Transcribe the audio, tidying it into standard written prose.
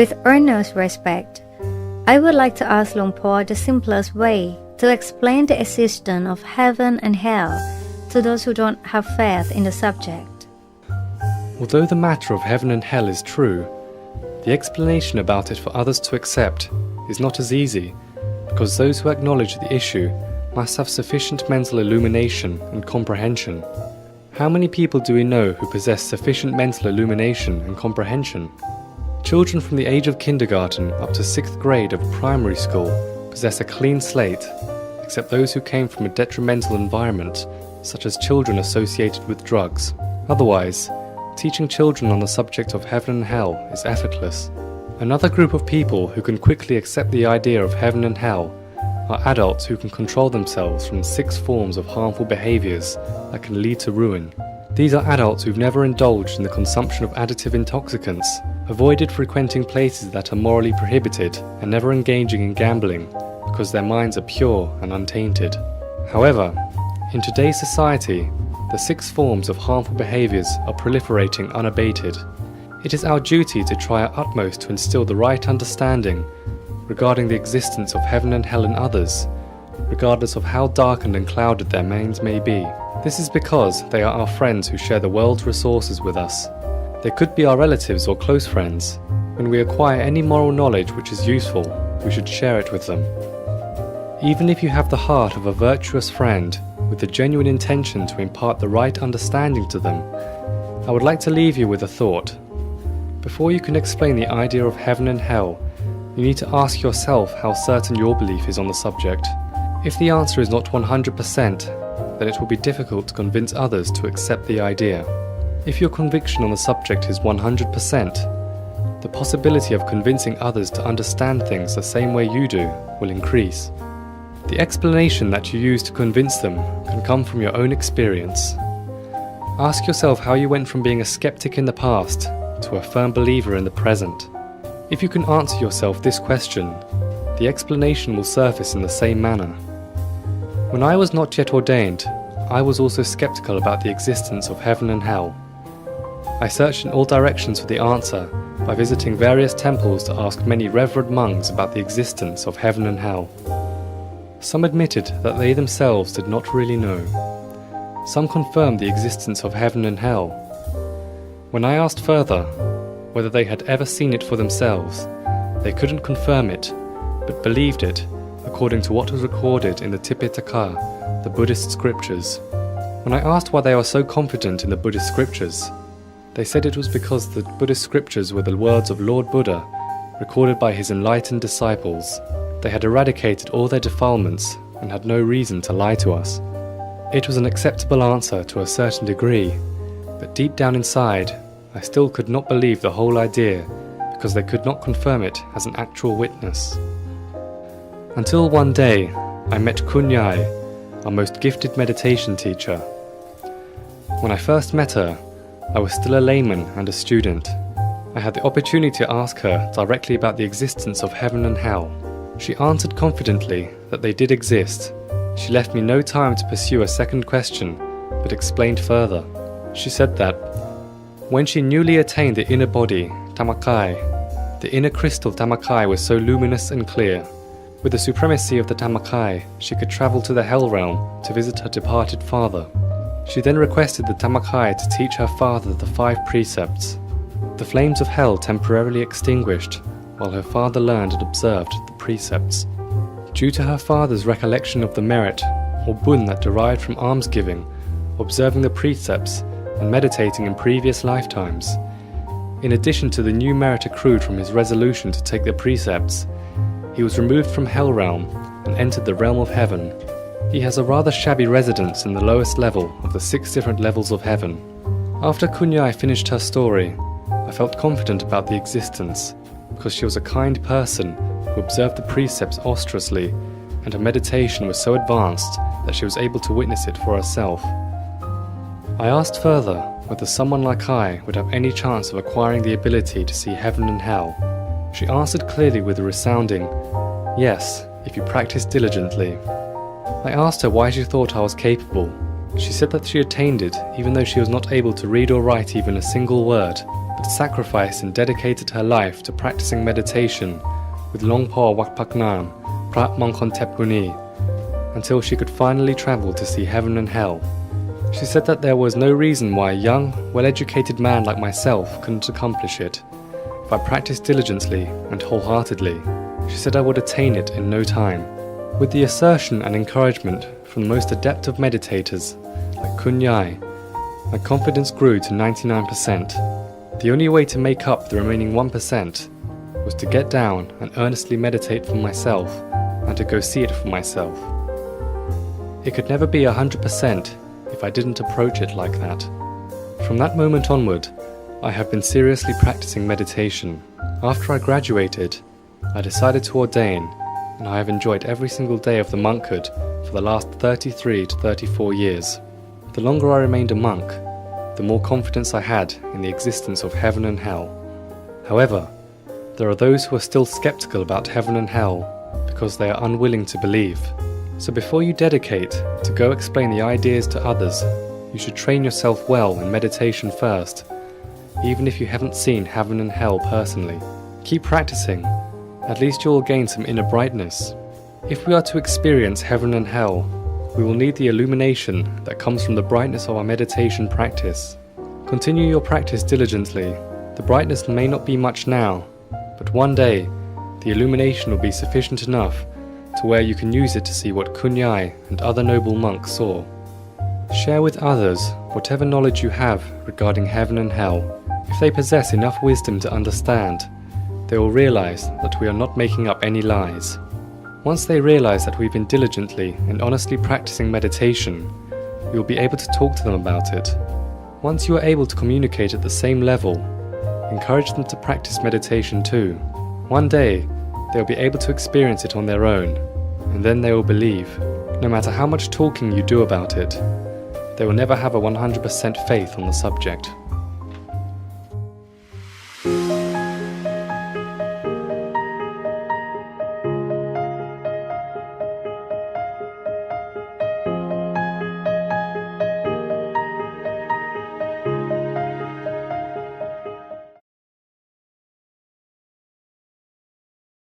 With earnest respect, I would like to ask Luang Por the simplest way to explain the existence of heaven and hell to those who don't have faith in the subject. Although the matter of heaven and hell is true, the explanation about it for others to accept is not as easy, because those who acknowledge the issue must have sufficient mental illumination and comprehension. How many people do we know who possess sufficient mental illumination and comprehension? Children from the age of kindergarten up to 6th grade of primary school possess a clean slate, except those who came from a detrimental environment, such as children associated with drugs. Otherwise, teaching children on the subject of heaven and hell is effortless. Another group of people who can quickly accept the idea of heaven and hell are adults who can control themselves from 6 forms of harmful behaviors that can lead to ruin. These are adults who've never indulged in the consumption of additive intoxicants, avoided frequenting places that are morally prohibited, and never engaging in gambling because their minds are pure and untainted. However, in today's society, the 6 forms of harmful behaviors are proliferating unabated. It is our duty to try our utmost to instill the right understanding regarding the existence of heaven and hell in others, regardless of how darkened and clouded their minds may be. This is because they are our friends who share the world's resources with us. They could be our relatives or close friends. When we acquire any moral knowledge which is useful, we should share it with them. Even if you have the heart of a virtuous friend with the genuine intention to impart the right understanding to them, I would like to leave you with a thought. Before you can explain the idea of heaven and hell, you need to ask yourself how certain your belief is on the subject. If the answer is not 100%, then it will be difficult to convince others to accept the idea. If your conviction on the subject is 100%, the possibility of convincing others to understand things the same way you do will increase. The explanation that you use to convince them can come from your own experience. Ask yourself how you went from being a skeptic in the past to a firm believer in the present. If you can answer yourself this question, the explanation will surface in the same manner. When I was not yet ordained, I was also skeptical about the existence of heaven and hell. I searched in all directions for the answer by visiting various temples to ask many reverend monks about the existence of heaven and hell. Some admitted that they themselves did not really know. Some confirmed the existence of heaven and hell. When I asked further whether they had ever seen it for themselves, they couldn't confirm it, but believed it according to what was recorded in the Tipitaka, the Buddhist scriptures. When I asked why they were so confident in the Buddhist scriptures, they said it was because the Buddhist scriptures were the words of Lord Buddha, recorded by his enlightened disciples. They had eradicated all their defilements and had no reason to lie to us. It was an acceptable answer to a certain degree, but deep down inside, I still could not believe the whole idea because they could not confirm it as an actual witness. Until one day, I met Kunyai, our most gifted meditation teacher. When I first met her, I was still a layman and a student. I had the opportunity to ask her directly about the existence of heaven and hell. She answered confidently that they did exist. She left me no time to pursue a second question, but explained further. She said that when she newly attained the inner body, Tamakai, the inner crystal Tamakai was so luminous and clear. With the supremacy of the Tamakai, she could travel to the hell realm to visit her departed father. She then requested the Tamakai to teach her father the 5 precepts. The flames of hell temporarily extinguished, while her father learned and observed the precepts. Due to her father's recollection of the merit, or bun that derived from almsgiving, observing the precepts, and meditating in previous lifetimes, in addition to the new merit accrued from his resolution to take the precepts, he was removed from hell realm and entered the realm of heaven. He has a rather shabby residence in the lowest level of the 6 different levels of heaven. After Kunyai finished her story, I felt confident about the existence, because she was a kind person who observed the precepts austerely, and her meditation was so advanced that she was able to witness it for herself. I asked further whether someone like I would have any chance of acquiring the ability to see heaven and hell. She answered clearly with a resounding, "Yes, if you practice diligently." I asked her why she thought I was capable. She said that she attained it even though she was not able to read or write even a single word, but sacrificed and dedicated her life to practicing meditation with Longpo Wakpak Nam, Prat Mongkon Puni, until she could finally travel to see heaven and hell. She said that there was no reason why a young, well-educated man like myself couldn't accomplish it. If I practiced diligently and wholeheartedly, she said I would attain it in no time. With the assertion and encouragement from the most adept of meditators, like Kun Yai, my confidence grew to 99%. The only way to make up the remaining 1% was to get down and earnestly meditate for myself and to go see it for myself. It could never be 100% if I didn't approach it like that. From that moment onward, I have been seriously practicing meditation. After I graduated, I decided to ordain, and I have enjoyed every single day of the monkhood for the last 33 to 34 years. The longer I remained a monk, the more confidence I had in the existence of heaven and hell. However, there are those who are still skeptical about heaven and hell because they are unwilling to believe. So before you dedicate to go explain the ideas to others, you should train yourself well in meditation first, even if you haven't seen heaven and hell personally. Keep practicing, at least you will gain some inner brightness. If we are to experience heaven and hell, we will need the illumination that comes from the brightness of our meditation practice. Continue your practice diligently. The brightness may not be much now, but one day, the illumination will be sufficient enough to where you can use it to see what Kun Yai and other noble monks saw. Share with others whatever knowledge you have regarding heaven and hell. If they possess enough wisdom to understand, they will realize that we are not making up any lies. Once they realize that we've been diligently and honestly practicing meditation, we will be able to talk to them about it. Once you are able to communicate at the same level, encourage them to practice meditation too. One day, they'll be able to experience it on their own, and then they will believe. No matter how much talking you do about it, they will never have a 100% faith on the subject.